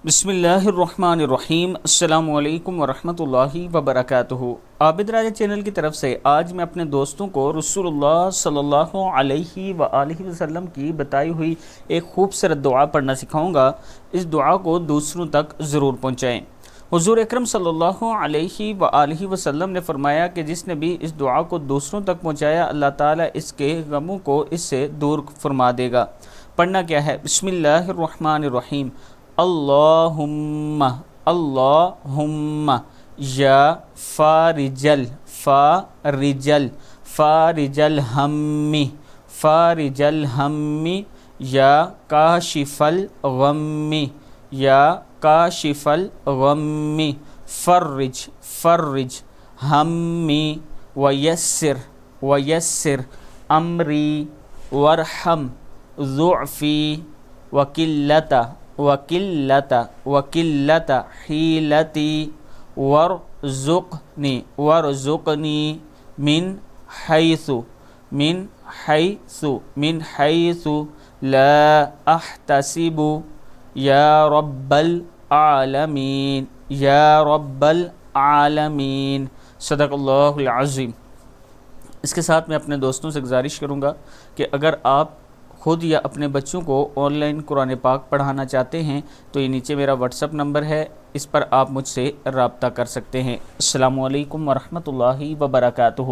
بسم اللہ الرحمن الرحیم۔ السلام علیکم ورحمۃ اللہ وبرکاتہ۔ عابد راجہ چینل کی طرف سے آج میں اپنے دوستوں کو رسول اللہ صلی اللہ علیہ وآلہ وسلم کی بتائی ہوئی ایک خوبصورت دعا پڑھنا سکھاؤں گا۔ اس دعا کو دوسروں تک ضرور پہنچائیں۔ حضور اکرم صلی اللہ علیہ وآلہ وسلم نے فرمایا کہ جس نے بھی اس دعا کو دوسروں تک پہنچایا، اللہ تعالیٰ اس کے غموں کو اس سے دور فرما دے گا۔ پڑھنا کیا ہے؟ بسم اللہ الرحمن الرحیم۔ اللہم اللہم یا فارجل الہم یا کاشف الغم فرج ہمی ویسر امری وارحم ضعفی وقلت حیلتی وارزقنی من حیث لا احتسب یا رب العالمین صدق اللہ العظیم۔ اس کے ساتھ میں اپنے دوستوں سے گزارش کروں گا کہ اگر آپ خود یا اپنے بچوں کو آن لائن قرآن پاک پڑھانا چاہتے ہیں تو یہ نیچے میرا واٹس اپ نمبر ہے، اس پر آپ مجھ سے رابطہ کر سکتے ہیں۔ السلام علیکم ورحمۃ اللہ وبرکاتہ۔